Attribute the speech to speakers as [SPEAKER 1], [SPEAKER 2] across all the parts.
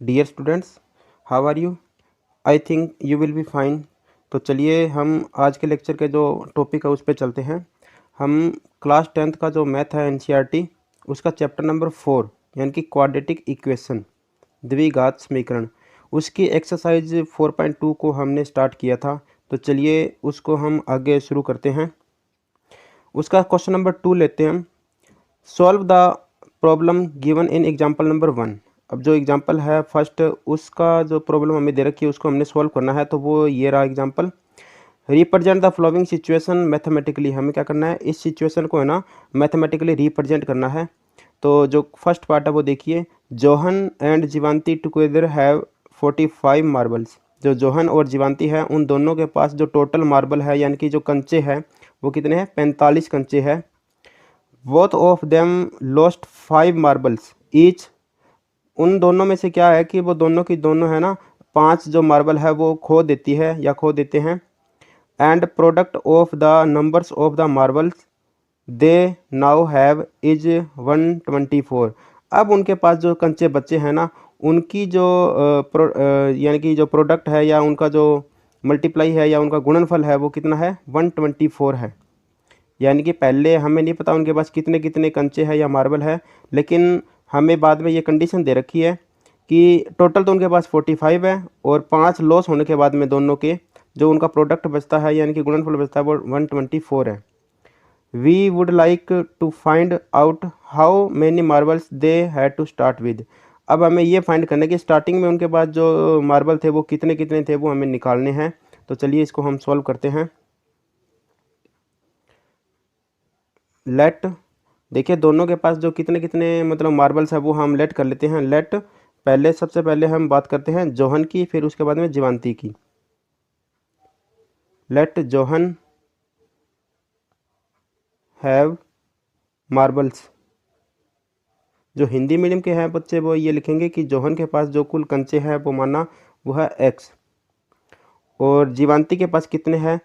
[SPEAKER 1] Dear students, how are you? I think you will be fine. तो चलिए हम आज के लेक्चर के जो टॉपिक है उस पर चलते हैं। हम क्लास 10th का जो मैथ है एनसीईआरटी उसका चैप्टर नंबर 4 यानी कि क्वाड्रेटिक इक्वेशन द्विघात समीकरण उसकी एक्सरसाइज 4.2 को हमने स्टार्ट किया था। तो चलिए उसको हम आगे शुरू करते हैं। उसका क्वेश्चन नंबर 2 लेते हैं हम। Solve the problem given in example number 1। अब जो एग्जाम्पल है फर्स्ट उसका जो प्रॉब्लम हमें दे रखी है उसको हमने सॉल्व करना है। तो वो ये रहा example. Represent the following situation mathematically. हमें क्या करना है, इस सिचुएशन को है ना मैथमेटिकली रिप्रेजेंट करना है। तो जो फर्स्ट पार्ट है वो देखिए, Johan and Jeevanti together have 45 marbles. जो जोहन और जीवांती है उन दोनों के पास जो टोटल मार्बल है यानी कि जो कंचे हैं वो कितने हैं, 45 कंचे हैं। Both of them lost 5 marbles each. उन दोनों में से क्या है कि वो दोनों की दोनों है ना 5 जो मार्बल है वो खो देती है या खो देते हैं। And product of the numbers of the marbles they now have is 124। अब उनके पास जो कंचे बच्चे हैं ना उनकी जो यानी कि जो प्रोडक्ट है या उनका जो मल्टीप्लाई है या उनका गुणनफल है वो कितना है, 124 है। यानी कि पहले हमें नहीं पता उनके पास कितने कितने कंचे हैं या मार्बल है, लेकिन हमें बाद में ये कंडीशन दे रखी है कि टोटल तो उनके पास 45 है और 5 लॉस होने के बाद में दोनों के जो उनका प्रोडक्ट बचता है यानी कि गुणनफल बचता है वो 124 है। We would like to find out how many marbles they had to start with. अब हमें ये फाइंड करना है कि स्टार्टिंग में उनके पास जो मार्बल थे वो कितने कितने थे, वो हमें निकालने हैं। तो चलिए इसको हम सॉल्व करते हैं। लेट देखिए दोनों के पास जो कितने कितने मतलब मार्बल्स है वो हम लेट कर लेते हैं। लेट पहले सबसे पहले हम बात करते हैं जोहन की, फिर उसके बाद में जीवांती की। Let Johan have marbles. जो हिंदी मीडियम के हैं बच्चे वो ये लिखेंगे कि जोहन के पास जो कुल कंचे हैं वो माना वो है x। और जीवांती के पास कितने हैं,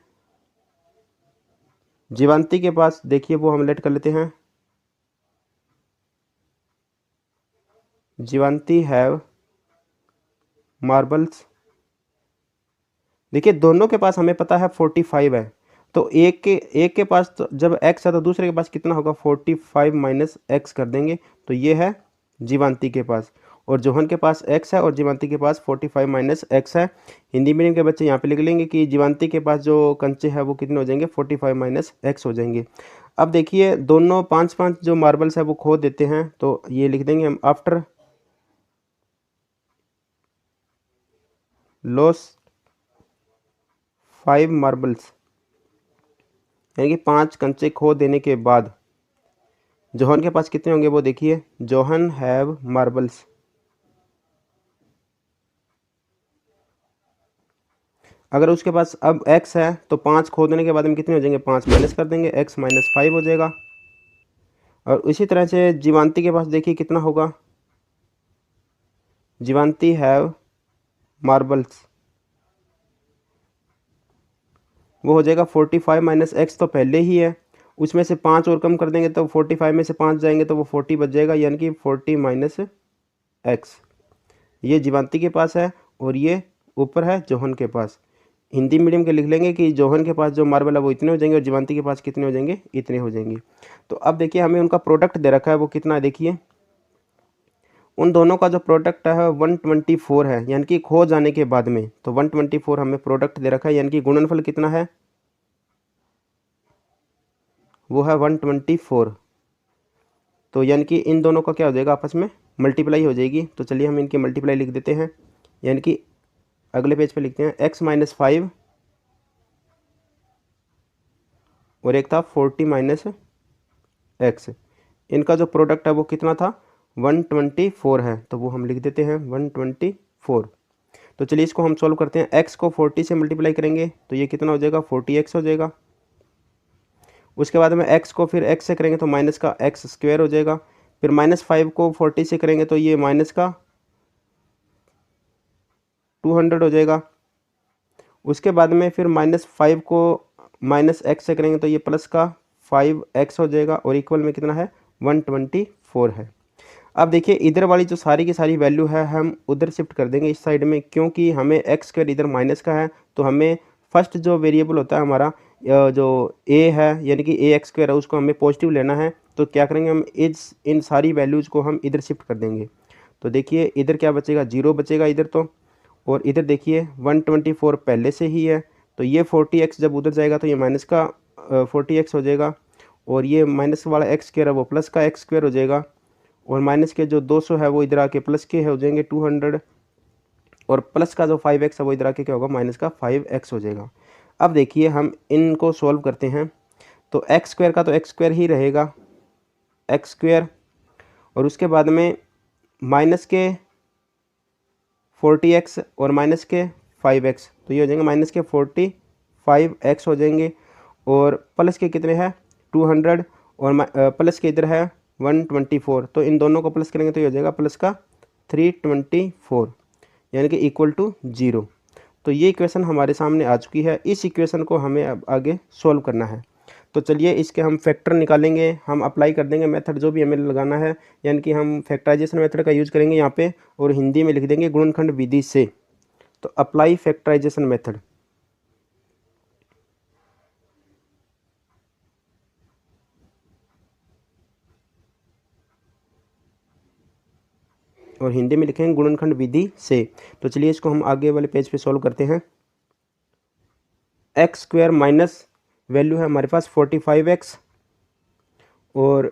[SPEAKER 1] जीवांती के पास देखिए वो हम लेट कर लेते हैं। जीवांती हैव मार्बल्स। देखिए दोनों के पास हमें पता है 45 है। तो एक के पास तो जब x है तो दूसरे के पास कितना होगा, 45 माइनस x कर देंगे। तो ये है जीवांती के पास, और जोहन के पास x है और जीवांती के पास 45 माइनस x है। हिंदी मीडियम के बच्चे यहाँ पे लिख लेंगे कि जीवांती के पास जो कंचे हैं वो कितने हो जाएंगे, 45 माइनस x हो जाएंगे। अब देखिए दोनों 5-5 जो मार्बल्स है वो खो देते हैं। तो ये लिख देंगे हम आफ्टर लॉस 5 मार्बल्स, यानी कि 5 कंचे खो देने के बाद जोहन के पास कितने होंगे वो देखिए। Johan have marbles. अगर उसके पास अब x है तो 5 खो देने के बाद में कितने हो जाएंगे, 5 माइनस कर देंगे, x माइनस 5 हो जाएगा। और इसी तरह से जीवांती के पास देखिए कितना होगा, जीवांती हैव मार्बल्स, वो हो जाएगा 45 माइनस एक्स तो पहले ही है, उसमें से 5 और कम कर देंगे तो 45 में से 5 जाएंगे तो वो 40 बच जाएगा, यानी कि 40 माइनस एक्स। ये जीवांती के पास है और ये ऊपर है जोहन के पास। हिंदी मीडियम के लिख लेंगे कि जोहन के पास जो मार्बल है वो इतने हो जाएंगे और जीवांती के पास कितने हो जाएंगे, इतने हो जाएंगे। तो अब देखिए हमें उनका प्रोडक्ट दे रखा है वो कितना है, देखिए उन दोनों का जो प्रोडक्ट है 124 है, यानी कि खो जाने के बाद में। तो 124 हमें प्रोडक्ट दे रखा है, यानी कि गुणनफल कितना है, वो है 124। तो यानी कि इन दोनों का क्या हो जाएगा, आपस में मल्टीप्लाई हो जाएगी। तो चलिए हम इनकी मल्टीप्लाई लिख देते हैं, यानी कि अगले पेज पे लिखते हैं x माइनस 5 और एक था 40 माइनस एक्स। इनका जो प्रोडक्ट है वो कितना था, 124 है। तो वो हम लिख देते हैं 124। तो चलिए इसको हम सॉल्व करते हैं। x को 40 से मल्टीप्लाई करेंगे तो ये कितना हो जाएगा, 40x हो जाएगा। उसके बाद में x को फिर x से करेंगे तो माइनस का x स्क्वायर हो जाएगा। फिर माइनस 5 को 40 से करेंगे तो ये माइनस का 200 हो जाएगा। उसके बाद में फिर माइनस 5 को माइनस x से करेंगे तो ये प्लस का 5x हो जाएगा और इक्वल में कितना है, 124 है। अब देखिए इधर वाली जो सारी की सारी वैल्यू है हम उधर शिफ्ट कर देंगे इस साइड में, क्योंकि हमें एक्स स्क्वायर इधर माइनस का है, तो हमें फर्स्ट जो वेरिएबल होता है हमारा जो ए है यानी कि ए एक्स स्क्वायर है उसको हमें पॉजिटिव लेना है। तो क्या करेंगे हम इन सारी वैल्यूज़ को हम इधर शिफ्ट कर देंगे। तो देखिए इधर क्या बचेगा, 0 बचेगा इधर तो, और इधर देखिए 124 पहले से ही है, तो ये 40x जब उधर जाएगा तो ये माइनस का 40x हो जाएगा, और ये माइनस वाला एक्स स्क्वायर है वो प्लस का एक्स स्क्वायर हो जाएगा, और माइनस के जो 200 है वो इधर आके प्लस के हो जाएंगे 200, और प्लस का जो 5x है वो इधर आके क्या होगा, माइनस का 5x हो जाएगा। अब देखिए हम इनको सॉल्व करते हैं, तो एक्स स्क्वायर का तो एक्स स्क्वायर ही रहेगा, एक्स स्क्वायर, और उसके बाद में माइनस के 40x और माइनस के 5x, तो ये हो जाएंगे माइनस के 45x हो जाएंगे, और प्लस के कितने हैं 200, और प्लस के इधर है 124, तो इन दोनों को प्लस करेंगे तो ये हो जाएगा प्लस का 324 यानी कि इक्वल टू 0। तो ये इक्वेशन हमारे सामने आ चुकी है, इस इक्वेशन को हमें अब आगे सोल्व करना है। तो चलिए इसके हम फैक्टर निकालेंगे, हम अप्लाई कर देंगे मेथड जो भी हमें लगाना है, यानी कि हम फैक्टराइजेशन मेथड का यूज़ करेंगे यहाँ पे, और हिंदी में लिख देंगे गुणनखंड विधि से। तो अप्लाई फैक्टराइजेशन मेथड, और हिंदी में लिखेंगे गुणनखंड विधि से। तो चलिए इसको हम आगे वाले पेज पे सॉल्व करते हैं। एक्स स्क्वायर माइनस वैल्यू है हमारे पास 45x और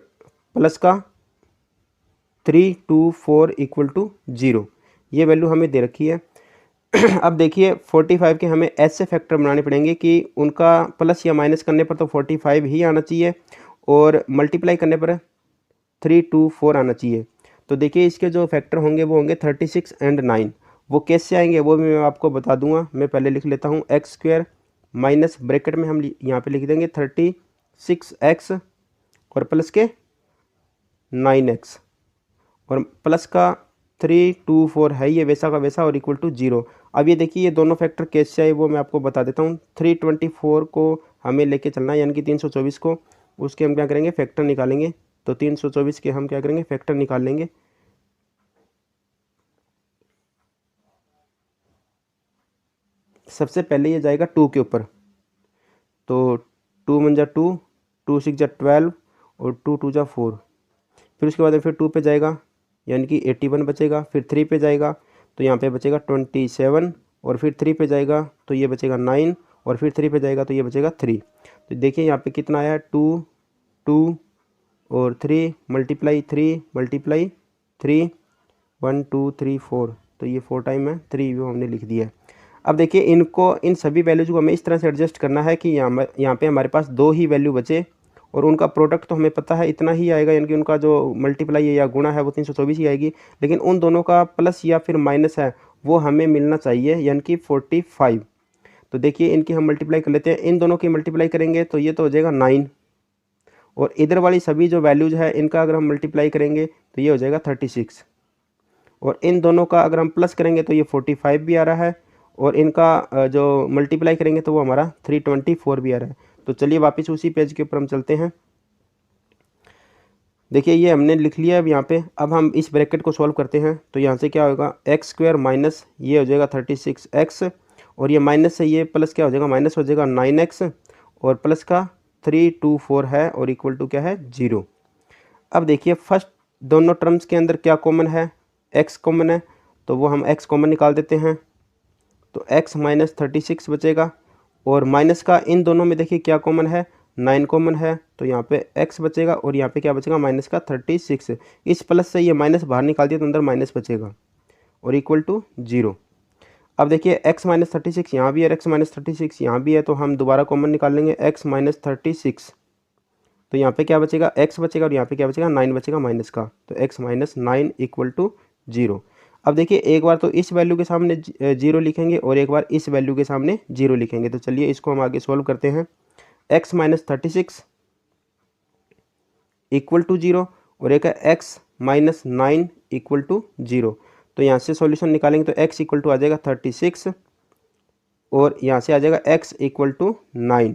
[SPEAKER 1] प्लस का 324 इक्वल टू 0, ये वैल्यू हमें दे रखी है। अब देखिए 45 के हमें ऐसे फैक्टर बनाने पड़ेंगे कि उनका प्लस या माइनस करने पर तो 45 ही आना चाहिए, और मल्टीप्लाई करने पर 324 आना चाहिए। तो देखिए इसके जो फैक्टर होंगे वो होंगे 36 एंड 9। वो कैसे आएंगे वो भी मैं आपको बता दूंगा। मैं पहले लिख लेता हूँ एक्स स्क्वायर माइनस ब्रैकेट में हम यहाँ पे लिख देंगे 36x और प्लस के 9x, और प्लस का 324 है ये वैसा का वैसा, और इक्वल टू 0। अब ये देखिए ये दोनों फैक्टर कैसे आए वो मैं आपको बता देता हूँ। 324 को हमें लेके चलना है, यानी कि 324 को, उसके हम क्या करेंगे फैक्टर निकालेंगे। तो 324 के हम क्या करेंगे फैक्टर निकाल लेंगे। सबसे पहले ये जाएगा 2 के ऊपर, तो 2 1 जा 2, 2 6 जा 12, और 2 2 जा 4। फिर उसके बाद फिर 2 पे जाएगा यानी कि 81 बचेगा। फिर 3 पे जाएगा तो यहाँ पे बचेगा 27, और फिर 3 पे जाएगा तो ये बचेगा 9, और फिर 3 पे जाएगा तो ये बचेगा 3। तो देखिए यहाँ पे कितना आया 2 2 और 3 मल्टीप्लाई 3 मल्टीप्लाई 3 1 2 3 4, तो ये 4 टाइम है 3 वो हमने लिख दिया है। अब देखिए इनको इन सभी वैल्यूज को हमें इस तरह से एडजस्ट करना है कि यहाँ पे हमारे पास 2 ही वैल्यू बचे, और उनका प्रोडक्ट तो हमें पता है इतना ही आएगा, यानी कि उनका जो मल्टीप्लाई है या गुणा है वो 324 ही आएगी, लेकिन उन दोनों का प्लस या फिर माइनस है वो हमें मिलना चाहिए, यानी कि 45। तो देखिए इनकी हम मल्टीप्लाई कर लेते हैं, इन दोनों की मल्टीप्लाई करेंगे तो ये तो हो जाएगा 9, और इधर वाली सभी जो वैल्यूज है इनका अगर हम मल्टीप्लाई करेंगे तो ये हो जाएगा 36, और इन दोनों का अगर हम प्लस करेंगे तो ये 45 भी आ रहा है, और इनका जो मल्टीप्लाई करेंगे तो वो हमारा 324 भी आ रहा है। तो चलिए वापस उसी पेज के ऊपर हम चलते हैं। देखिए ये हमने लिख लिया है अब यहाँ पे। अब हम इस ब्रैकेट को सॉल्व करते हैं, तो यहाँ से क्या होगा एक्स स्क्वायर माइनस ये हो जाएगा 36x, और ये माइनस से ये प्लस क्या हो जाएगा माइनस हो जाएगा 9x, और प्लस का 324 है, और इक्वल टू क्या है 0। अब देखिए फर्स्ट दोनों टर्म्स के अंदर क्या कॉमन है, x कॉमन है, तो वो हम x कॉमन निकाल देते हैं। तो x माइनस 36 बचेगा, और माइनस का इन दोनों में देखिए क्या कॉमन है 9 कॉमन है, तो यहाँ पे x बचेगा, और यहाँ पे क्या बचेगा माइनस का 36। इस प्लस से ये माइनस बाहर निकाल दिया तो अंदर माइनस बचेगा, और इक्वल टू 0। अब देखिए x माइनस 36 यहाँ भी है, x माइनस 36 यहाँ भी है, तो हम दोबारा कॉमन निकाल लेंगे x माइनस 36। तो यहाँ पे क्या बचेगा x बचेगा, और यहाँ पे क्या बचेगा 9 बचेगा माइनस का, तो x माइनस 9 इक्वल टू 0। अब देखिए एक बार तो इस वैल्यू के सामने 0 लिखेंगे, और एक बार इस वैल्यू के सामने 0 लिखेंगे। तो चलिए इसको हम आगे सॉल्व करते हैं। x माइनस 36 इक्वल टू 0, और एक है x माइनस 9 इक्वल टू 0। तो यहाँ से सॉल्यूशन निकालेंगे तो x इक्वल टू आ जाएगा 36, और यहाँ से आ जाएगा x इक्वल टू 9।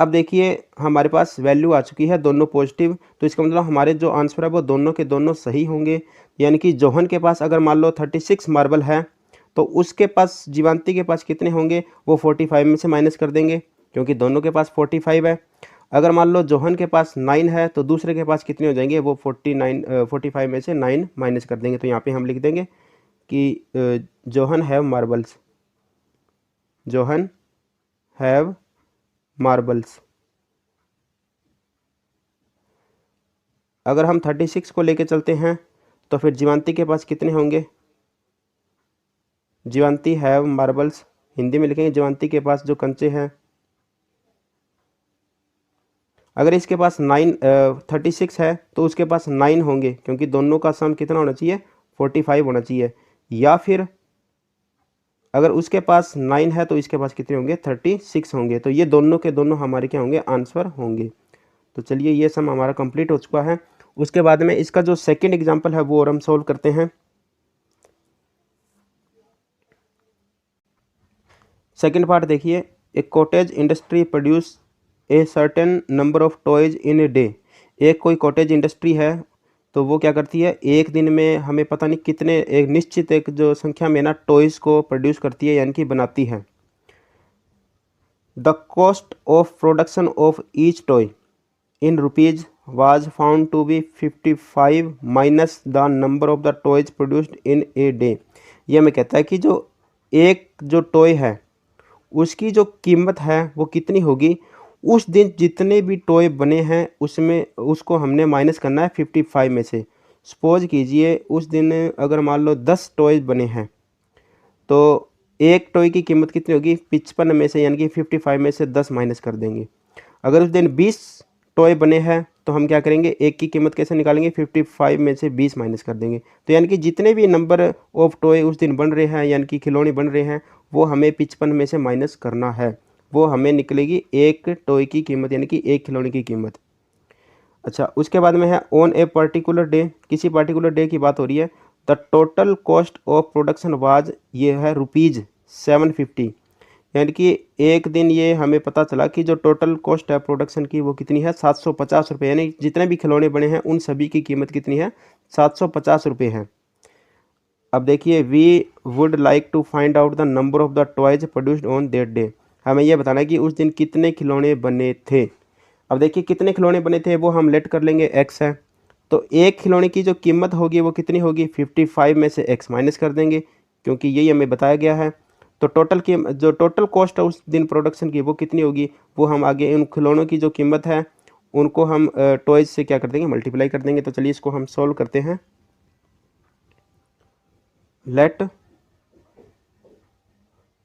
[SPEAKER 1] अब देखिए हमारे पास वैल्यू आ चुकी है दोनों पॉजिटिव, तो इसका मतलब हमारे जो आंसर है वो दोनों के दोनों सही होंगे। यानी कि जोहन के पास अगर मान लो 36 मार्बल है तो उसके पास जीवांती के पास कितने होंगे, वो 45 में से माइनस कर देंगे क्योंकि दोनों के पास 45 है। अगर मान लो जोहन के पास 9 है तो दूसरे के पास कितने हो जाएंगे, वो 45 में से 9 माइनस कर देंगे। तो यहाँ पे हम लिख देंगे कि Johan have marbles, Johan have marbles. अगर हम 36 को लेके चलते हैं तो फिर जीवांती के पास कितने होंगे, जीवांती हैव मार्बल्स, हिंदी में लिखेंगे जीवांती के पास जो कंचे हैं। अगर इसके पास 36 है तो उसके पास 9 होंगे क्योंकि दोनों का सम कितना होना चाहिए, 45 होना चाहिए। या फिर अगर उसके पास 9 है तो इसके पास कितने होंगे, 36 होंगे। तो ये दोनों के दोनों हमारे क्या होंगे, आंसर होंगे। तो चलिए ये सम हमारा कंप्लीट हो चुका है। उसके बाद में इसका जो सेकंड एग्जांपल है वो और हम सोल्व करते हैं। सेकंड पार्ट देखिए, a cottage industry produce a certain number of toys in a day. एक कोई कॉटेज इंडस्ट्री है तो वो क्या करती है, एक दिन में हमें पता नहीं कितने, एक निश्चित एक जो संख्या में ना टॉयज को प्रोड्यूस करती है यानी कि बनाती है। The cost of production of each toy in rupees was found to be 55 minus the number of the toys produced in a day. ये हमें कहता है कि जो एक जो टॉय है उसकी जो कीमत है वो कितनी होगी, उस दिन जितने भी टॉय बने हैं उसमें उसको हमने माइनस करना है 55 में से। सपोज कीजिए उस दिन अगर मान लो 10 टॉयज बने हैं तो एक टॉय की कीमत कितनी होगी, 55 में से यानी कि 55 में से 10 माइनस कर देंगे। अगर उस दिन 20 टॉय बने हैं तो हम क्या करेंगे, एक की कीमत कैसे निकालेंगे, 55 में से 20 माइनस कर देंगे। तो यानी कि जितने भी नंबर ऑफ टॉय उस दिन बन रहे हैं यानी कि खिलौने बन रहे हैं वो हमें 55 में से माइनस करना है, वो हमें निकलेगी एक टॉय की कीमत यानी कि एक खिलौने की कीमत। अच्छा, उसके बाद में है ऑन ए पर्टिकुलर डे, किसी पर्टिकुलर डे की बात हो रही है। The total cost of production was, ये है रुपीज़ 750। यानी कि एक दिन ये हमें पता चला कि जो टोटल कॉस्ट है प्रोडक्शन की वो कितनी है, 750 रुपये। यानी जितने भी खिलौने बने हैं उन सभी की कीमत कितनी है, 750 रुपये है। अब देखिए, we would like to find out the number of the toys produced on that day. हमें यह बताना है कि उस दिन कितने खिलौने बने थे। अब देखिए कितने खिलौने बने थे वो हम लेट कर लेंगे, एक्स है। तो एक खिलौने की जो कीमत होगी वो कितनी होगी, 55 में से एक्स माइनस कर देंगे क्योंकि यही हमें बताया गया है। तो टोटल की जो टोटल कॉस्ट है उस दिन प्रोडक्शन की वो कितनी होगी, वो हम आगे उन खिलौनों की जो कीमत है उनको हम टॉयज से क्या कर देंगे, मल्टीप्लाई कर देंगे। तो चलिए इसको हम सॉल्व करते हैं। Let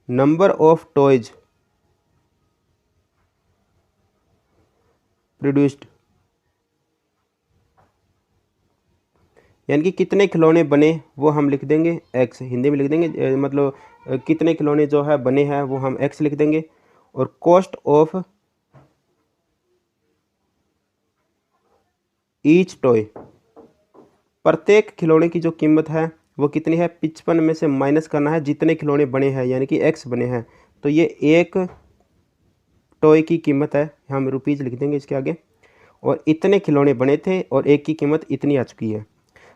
[SPEAKER 1] number of toys produced, यानी कि कितने खिलौने बने वो हम लिख देंगे एक्स, हिंदी में लिख देंगे मतलब कितने खिलौने जो है बने हैं वो हम एक्स लिख देंगे। और कॉस्ट ऑफ ईच टॉय, प्रत्येक खिलौने की जो कीमत है वो कितनी है, 55 में से माइनस करना है जितने खिलौने बने हैं यानी कि एक्स बने हैं। तो ये एक टॉय की कीमत है, हम रुपीज़ लिख देंगे इसके आगे, और इतने खिलौने बने थे और एक की कीमत इतनी आ चुकी है।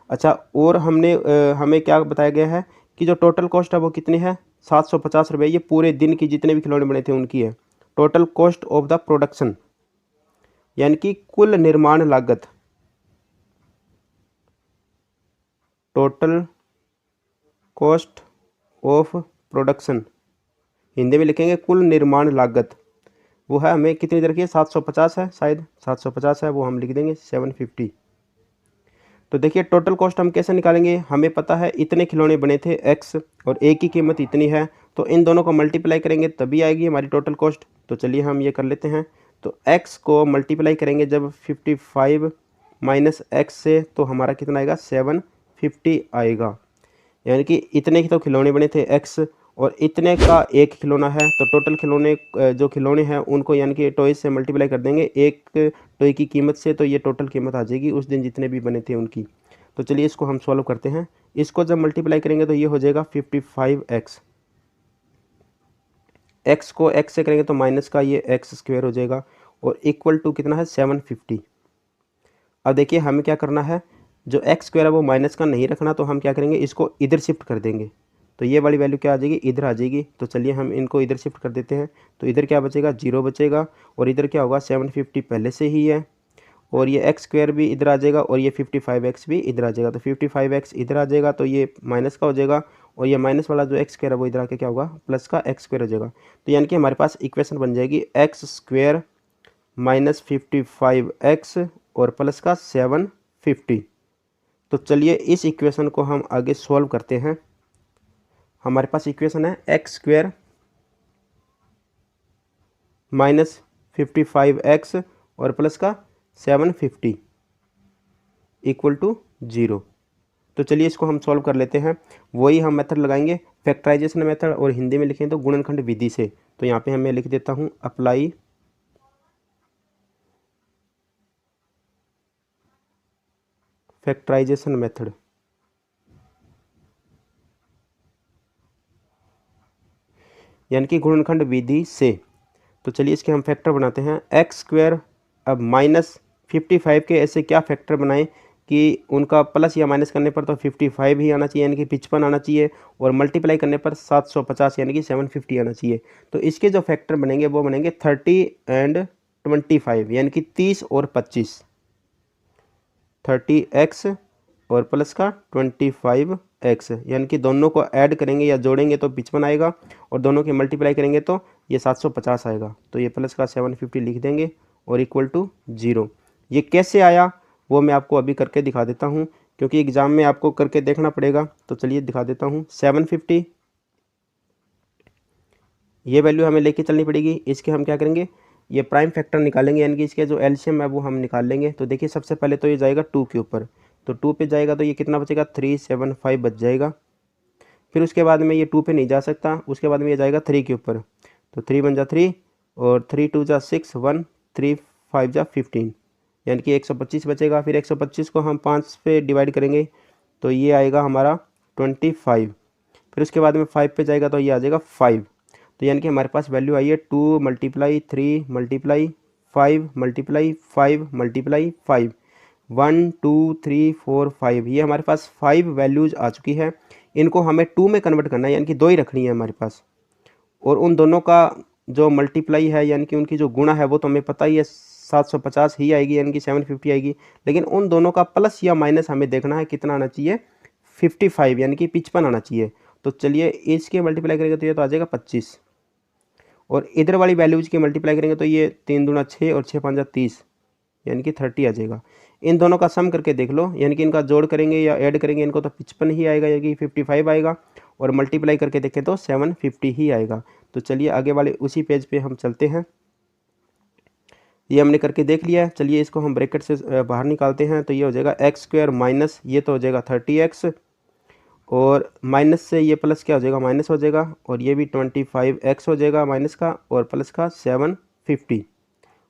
[SPEAKER 1] अच्छा, और हमें क्या बताया गया है कि जो टोटल कॉस्ट है वो कितनी है, 750 रुपये। ये पूरे दिन की जितने भी खिलौने बने थे उनकी है। Total cost of the production यानी कि कुल निर्माण लागत, total cost of production Hindi में लिखेंगे कुल निर्माण लागत, वो है हमें कितनी दर की है, 750 है, शायद 750 है, वो हम लिख देंगे 750। तो देखिए टोटल कॉस्ट हम कैसे निकालेंगे, हमें पता है इतने खिलौने बने थे एक्स और एक की कीमत इतनी है, तो इन दोनों को मल्टीप्लाई करेंगे तभी आएगी हमारी टोटल कॉस्ट। तो चलिए हम ये कर लेते हैं। तो एक्स को मल्टीप्लाई करेंगे जब 55 माइनस एक्स से, तो हमारा कितना आएगा, 750 आएगा। यानी कि इतने के तो खिलौने बने थे एक्स और इतने का एक खिलौना है, तो टोटल खिलौने जो खिलौने हैं उनको यानी कि टॉय से मल्टीप्लाई कर देंगे एक टॉय की कीमत से, तो ये टोटल कीमत आ जाएगी उस दिन जितने भी बने थे उनकी। तो चलिए इसको हम सॉल्व करते हैं। इसको जब मल्टीप्लाई करेंगे तो ये हो जाएगा 55x, एक्स को एक्स से करेंगे तो माइनस का ये एक्स स्क्वायर हो जाएगा, और इक्वल टू कितना है 750। अब देखिए हमें क्या करना है, जो एक्स स्क्वायर है वो माइनस का नहीं रखना, तो हम क्या करेंगे, इसको इधर शिफ्ट कर देंगे। तो ये वाली वैल्यू क्या आ जाएगी, इधर आ जाएगी। तो चलिए हम इनको इधर शिफ्ट कर देते हैं। तो इधर क्या बचेगा, 0 बचेगा, और इधर क्या होगा 750 पहले से ही है, और ये एक्स स्क्वायर भी इधर आ जाएगा, और ये 55x भी इधर आ जाएगा। तो 55x इधर आ जाएगा, तो ये माइनस का हो जाएगा, और ये माइनस वाला जो एक्स स्क्वायर है वो इधर आके क्या होगा, प्लस का एक्स स्क्वायर हो जाएगा। तो यानी कि हमारे पास इक्वेशन बन जाएगी एक्स स्क्वायर माइनस 55x और प्लस का 750। तो चलिए इस इक्वेशन को हम आगे सॉल्व करते हैं। हमारे पास इक्वेशन है एक्स स्क्वायर माइनस 55x और प्लस का 750 इक्वल टू 0। तो चलिए इसको हम सॉल्व कर लेते हैं। वही हम मेथड लगाएंगे, फैक्टराइजेशन मेथड, और हिंदी में लिखें तो गुणनखंड विधि से। तो यहाँ पे मैं लिख देता हूँ अप्लाई फैक्टराइजेशन मेथड। यानी कि गुणनखंड विधि से। तो चलिए इसके हम फैक्टर बनाते हैं। एक्स स्क्वायर, अब माइनस 55 के ऐसे क्या फैक्टर बनाएं कि उनका प्लस या माइनस करने पर तो 55 ही आना चाहिए, यानी कि 55 आना चाहिए, और मल्टीप्लाई करने पर 750 यानी कि 750 आना चाहिए। तो इसके जो फैक्टर बनेंगे वो बनेंगे 30 एंड 25, यानी कि 30 और 25। 30x और प्लस का 25x, यानी कि दोनों को ऐड करेंगे या जोड़ेंगे तो 55 आएगा, और दोनों की मल्टीप्लाई करेंगे तो ये 750 आएगा। तो ये प्लस का 750 लिख देंगे, और इक्वल टू 0। ये कैसे आया वो मैं आपको अभी करके दिखा देता हूँ, क्योंकि एग्ज़ाम में आपको करके देखना पड़ेगा। तो चलिए दिखा देता हूँ। 750 ये वैल्यू हमें लेके चलनी पड़ेगी। इसके हम क्या करेंगे, ये प्राइम फैक्टर निकालेंगे, यानी कि इसके जो एलसीएम है वो हम निकाल लेंगे। तो देखिए सबसे पहले तो ये जाएगा 2 के ऊपर, तो 2 पे जाएगा तो ये कितना बचेगा, 375 बच जाएगा। फिर उसके बाद में ये 2 पे नहीं जा सकता, उसके बाद में ये जाएगा 3 के ऊपर, तो 3 1 जा 3, और 3 2 जा 6, 1 3 5 जा 15, यानी कि 125 बचेगा। फिर 125 को हम 5 पे डिवाइड करेंगे तो ये आएगा हमारा 25। फिर उसके बाद में 5 पे जाएगा तो ये आ जाएगा 5। तो यानी कि हमारे पास वैल्यू आई है 2 मल्टीप्लाई 3 मल्टीप्लाई 5 मल्टीप्लाई 5 मल्टीप्लाई 5, 1 2 3 4 5। ये हमारे पास 5 वैल्यूज आ चुकी है। इनको हमें 2 में कन्वर्ट करना है, यानी कि 2 ही रखनी है हमारे पास, और उन दोनों का जो मल्टीप्लाई है, यानी कि उनकी जो गुणा है वो तो हमें पता ही है 750 ही आएगी, यानी कि 750 आएगी। लेकिन उन दोनों का प्लस या माइनस हमें देखना है कितना आना चाहिए, 55 यानी कि 55 आना चाहिए। तो चलिए इसके मल्टीप्लाई करेंगे तो ये तो आ जाएगा 25, और इधर वाली वैल्यूज की मल्टीप्लाई करेंगे तो ये 3 दूना 6 और 6 5 जा 30, यानी कि 30 आ जाएगा। इन दोनों का सम करके देख लो, यानी कि इनका जोड़ करेंगे या ऐड करेंगे इनको तो 55 ही आएगा, यानी कि 55 आएगा, और मल्टीप्लाई करके देखें तो 750 ही आएगा। तो चलिए आगे वाले उसी पेज पे हम चलते हैं। ये हमने करके देख लिया है। चलिए इसको हम ब्रैकेट से बाहर निकालते हैं। तो ये हो जाएगा एक्स स्क्वायर माइनस, ये तो हो जाएगा 30x, और माइनस से ये प्लस क्या हो जाएगा, माइनस हो जाएगा, और ये भी 25x हो जाएगा माइनस का, और प्लस का 750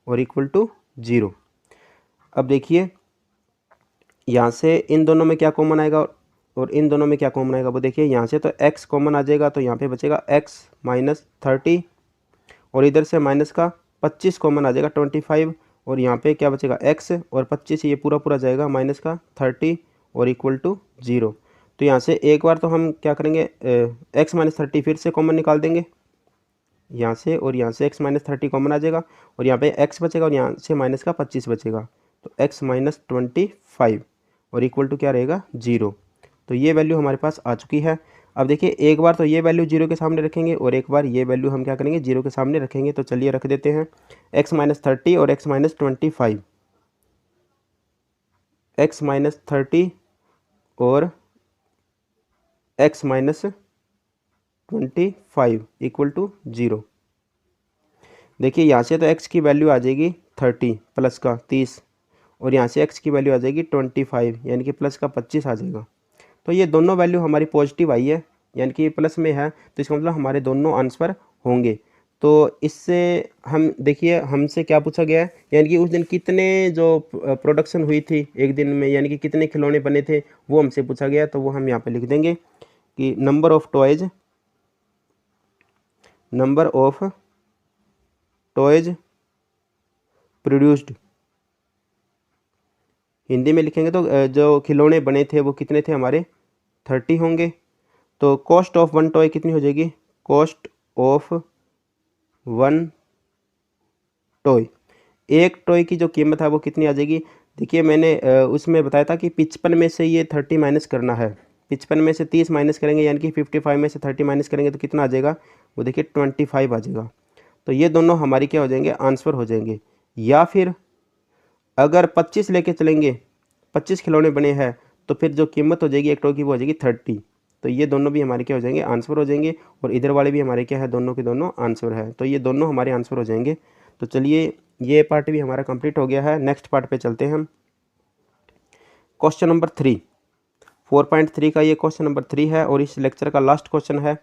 [SPEAKER 1] और इक्वल टू 0। अब देखिए यहाँ से इन दोनों में क्या कॉमन आएगा और इन दोनों में क्या कॉमन आएगा, वो देखिए यहाँ से तो x कॉमन आ जाएगा, तो यहाँ पे बचेगा x माइनस 30, और इधर से माइनस का 25 कॉमन आ जाएगा 25, और यहाँ पे क्या बचेगा x और 25, ये पूरा पूरा जाएगा माइनस का 30 और इक्वल टू 0। तो यहाँ से एक बार तो हम क्या करेंगे, x माइनस 30 फिर से कॉमन निकाल देंगे यहाँ से, और यहाँ से x माइनस 30 कॉमन आ जाएगा, और यहाँ पे x बचेगा, और यहाँ से माइनस का 25 बचेगा, तो x माइनस 25 और इक्वल टू क्या रहेगा, 0। तो ये वैल्यू हमारे पास आ चुकी है। अब देखिए एक बार तो ये वैल्यू 0 के सामने रखेंगे, और एक बार ये वैल्यू हम क्या करेंगे, 0 के सामने रखेंगे। तो चलिए रख देते हैं x माइनस 30 और x माइनस 25, x माइनस 30 और x माइनस 25 इक्वल टू 0। देखिए यहाँ से तो x की वैल्यू आ जाएगी 30 प्लस का 30, और यहाँ से x की वैल्यू आ जाएगी 25, यानी कि प्लस का 25 आ जाएगा। तो ये दोनों वैल्यू हमारी पॉजिटिव आई है, यानी कि प्लस में है, तो इसका मतलब हमारे दोनों आंसर होंगे। तो इससे हम देखिए हमसे क्या पूछा गया है, यानी कि उस दिन कितने जो प्रोडक्शन हुई थी एक दिन में, यानी कि कितने खिलौने बने थे, वो हमसे पूछा गया। तो वो हम यहाँ पे लिख देंगे कि number of toys produced, Hindi में लिखेंगे तो जो खिलौने बने थे वो कितने थे हमारे 30 होंगे। तो कॉस्ट ऑफ वन टॉय कितनी हो जाएगी, कॉस्ट ऑफ वन टॉय, एक टॉय की जो कीमत है वो कितनी आ जाएगी। देखिए मैंने उसमें बताया था कि 55 में से ये 30 माइनस करना है, 55 में से 30 माइनस करेंगे यानी कि 55 में से 30 माइनस करेंगे तो कितना आ जाएगा, वो देखिए 25 आ जाएगा। तो ये दोनों हमारी क्या हो जाएंगे, आंसर हो जाएंगे। या फिर अगर 25 लेके चलेंगे, 25 खिलौने बने हैं तो फिर जो कीमत हो जाएगी एक टॉय की वो हो जाएगी 30। तो ये दोनों भी हमारे क्या हो जाएंगे, आंसर हो जाएंगे। और इधर वाले भी हमारे क्या है, दोनों के दोनों आंसर है। तो ये दोनों हमारे आंसर हो जाएंगे। तो चलिए ये पार्ट भी हमारा कंप्लीट हो गया है। नेक्स्ट पार्ट पे चलते हैं हम। क्वेश्चन नंबर 3, 4.3 का ये क्वेश्चन नंबर 3 है और इस लेक्चर का लास्ट क्वेश्चन है।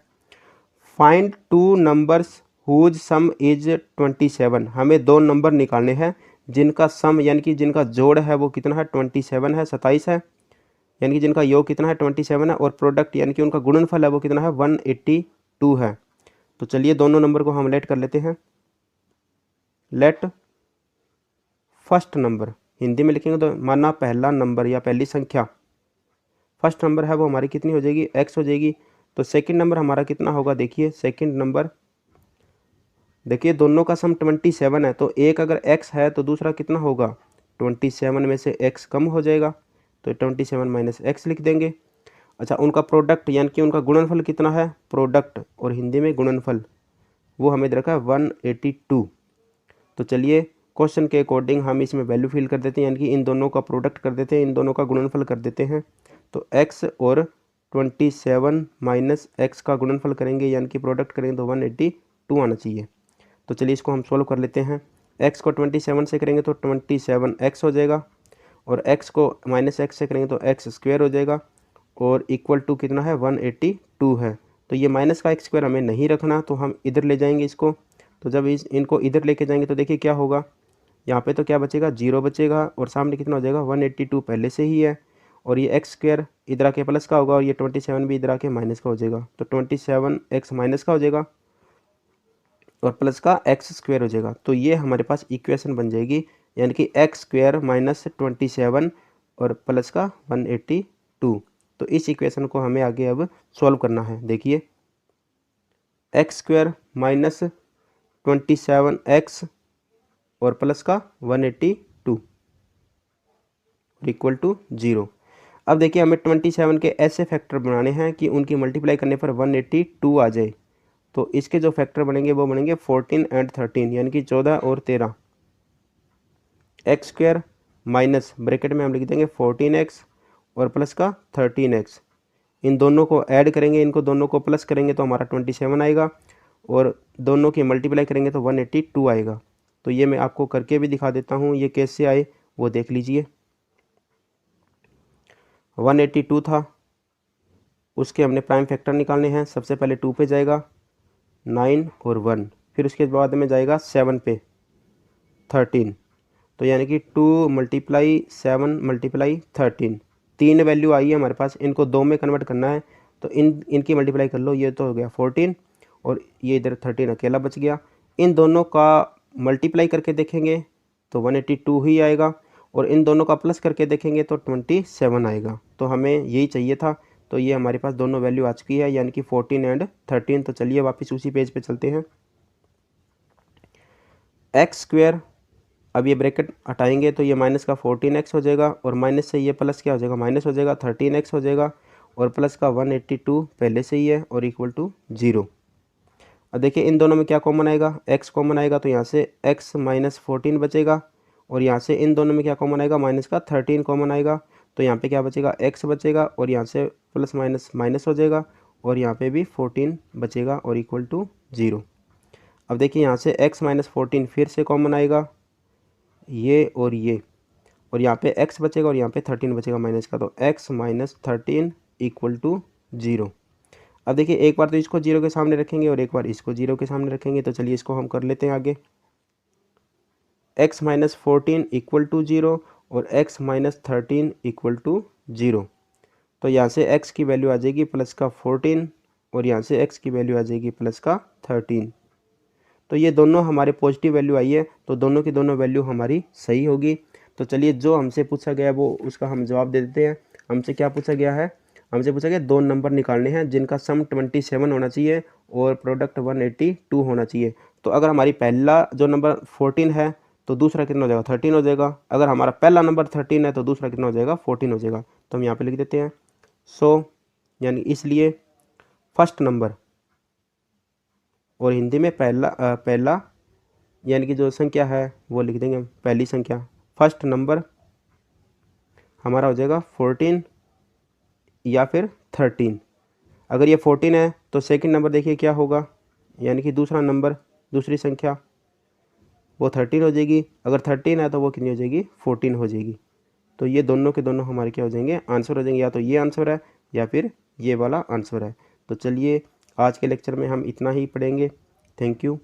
[SPEAKER 1] Find two numbers whose sum is 27। हमें दो नंबर निकालने हैं जिनका सम यानी कि जिनका जोड़ है वो कितना है, 27 है, 27 है, यानी कि जिनका योग कितना है 27 है, और प्रोडक्ट यानी कि उनका गुणनफल है वो कितना है 182 है। तो चलिए दोनों नंबर को हम लेट कर लेते हैं। लेट फर्स्ट नंबर, हिंदी में लिखेंगे तो माना पहला नंबर या पहली संख्या, फर्स्ट नंबर है वो हमारी कितनी हो जाएगी, x हो जाएगी। तो सेकंड नंबर हमारा कितना होगा, देखिए सेकंड नंबर, देखिए दोनों का सम 27 है, तो एक अगर x है तो दूसरा कितना होगा, 27 में से x कम हो जाएगा तो 27 माइनस x लिख देंगे। अच्छा उनका प्रोडक्ट यानी कि उनका गुणनफल कितना है, प्रोडक्ट और हिंदी में गुणनफल, वो हमें दे रखा है 182। तो चलिए क्वेश्चन के अकॉर्डिंग हम इसमें वैल्यू फिल कर देते हैं, यानी कि इन दोनों का प्रोडक्ट कर देते हैं, इन दोनों का गुणनफल कर देते हैं। तो x और 27 माइनस x का गुणनफल करेंगे यानी कि प्रोडक्ट करेंगे तो 182 आना चाहिए। तो चलिए इसको हम सॉल्व कर लेते हैं। x को 27 से करेंगे तो 27x हो जाएगा, और x को माइनस x से करेंगे तो x स्क्वायर हो जाएगा, और इक्वल टू कितना है 182 है। तो ये माइनस का x स्क्वायर हमें नहीं रखना, तो हम इधर ले जाएंगे इसको। तो जब इनको इधर लेके जाएंगे तो देखिए क्या होगा, यहाँ पे तो क्या बचेगा, 0 बचेगा, और सामने कितना हो जाएगा 182 पहले से ही है, और ये x स्क्वायर इधर आके प्लस का होगा और ये 27 भी इधर आके माइनस का हो जाएगा। तो 27x माइनस का हो जाएगा और प्लस का x स्क्वायर हो जाएगा। तो ये हमारे पास इक्वेशन बन जाएगी, यानी कि x स्क्वायर माइनस 27 और प्लस का 182। तो इस इक्वेशन को हमें आगे अब सॉल्व करना है। देखिए x स्क्वायर माइनस 27x और प्लस का 182 इक्वल टू 0। अब देखिए हमें 27 के ऐसे फैक्टर बनाने हैं कि उनकी मल्टीप्लाई करने पर 182 आ जाए। तो इसके जो फैक्टर बनेंगे वो बनेंगे 14 एंड 13, यानी कि 14 और 13। एक्स स्क्वायर माइनस ब्रैकेट में हम लिख देंगे 14x और प्लस का 13x, इन दोनों को ऐड करेंगे, इनको दोनों को प्लस करेंगे तो हमारा 27 आएगा, और दोनों की मल्टीप्लाई करेंगे तो 182 आएगा। तो ये मैं आपको करके भी दिखा देता हूँ, ये कैसे आए वो देख लीजिए। 182 था, उसके हमने प्राइम फैक्टर निकालने हैं। सबसे पहले 2 पे जाएगा 9 और 1, फिर उसके बाद में जाएगा 7 पे 13। तो यानी कि 2 मल्टीप्लाई 7 मल्टीप्लाई 13, 3 वैल्यू आई है हमारे पास, इनको 2 में कन्वर्ट करना है। तो इनकी मल्टीप्लाई कर लो, ये तो हो गया 14 और ये इधर 13 अकेला बच गया। इन दोनों का मल्टीप्लाई करके देखेंगे तो 182 ही आएगा, और इन दोनों का प्लस करके देखेंगे तो 27 आएगा। तो हमें यही चाहिए था। तो ये हमारे पास दोनों वैल्यू आ चुकी है, यानी कि 14 एंड 13। तो चलिए वापस उसी पेज पे चलते हैं। एक्स स्क्वायर, अब ये ब्रैकेट हटाएंगे तो ये माइनस का 14x हो जाएगा, और माइनस से ये प्लस क्या हो जाएगा, माइनस हो जाएगा 13x हो जाएगा, और प्लस का 182 पहले से ही है और इक्वल टू 0। अब देखिए इन दोनों में क्या कॉमन आएगा, x कॉमन आएगा, तो यहाँ से x माइनस 14 बचेगा, और यहाँ से इन दोनों में क्या कॉमन आएगा, माइनस का 13 कॉमन आएगा। तो यहाँ पे क्या बचेगा, x बचेगा, और यहाँ से प्लस माइनस माइनस हो जाएगा, और यहाँ पे भी 14 बचेगा और इक्वल टू 0। अब देखिए यहाँ से x माइनस 14 फिर से कॉमन आएगा, ये और ये, और यहाँ पे x बचेगा और यहाँ पे 13 बचेगा माइनस का। तो x माइनस 13 इक्वल टू 0। अब देखिए एक बार तो इसको 0 के सामने रखेंगे और एक बार इसको 0 के सामने रखेंगे। तो चलिए इसको हम कर लेते हैं आगे। x माइनस 14 इक्वल टू 0 और x माइनस 13 इक्वल टू 0। तो यहाँ से x की वैल्यू आ जाएगी प्लस का 14, और यहाँ से x की वैल्यू आ जाएगी प्लस का 13। तो ये दोनों हमारे पॉजिटिव वैल्यू आई है, तो दोनों की दोनों वैल्यू हमारी सही होगी। तो चलिए जो हमसे पूछा गया वो उसका हम जवाब दे देते हैं। हमसे क्या पूछा गया है? हमसे पूछा गया 2 नंबर निकालने हैं जिनका सम 27 होना चाहिए और प्रोडक्ट 182 होना चाहिए। तो अगर हमारी पहला जो नंबर 14 है तो दूसरा कितना हो जाएगा? 13 हो जाएगा। अगर हमारा पहला नंबर 13 है तो दूसरा कितना हो जाएगा? 14 हो जाएगा। तो हम यहाँ पे लिख देते हैं सो, यानी इसलिए फर्स्ट नंबर, और हिंदी में पहला यानी कि जो संख्या है वो लिख देंगे हम, पहली संख्या। फर्स्ट नंबर हमारा हो जाएगा 14 या फिर 13। अगर ये 14 है तो सेकंड नंबर देखिए क्या होगा, यानी कि दूसरा नंबर, दूसरी संख्या वो 13 हो जाएगी। अगर 13 है तो वो कितनी हो जाएगी? 14 हो जाएगी। तो ये दोनों के दोनों हमारे क्या हो जाएंगे? आंसर हो जाएंगे। या तो ये आंसर है या फिर ये वाला आंसर है। तो चलिए आज के लेक्चर में हम इतना ही पढ़ेंगे। Thank you.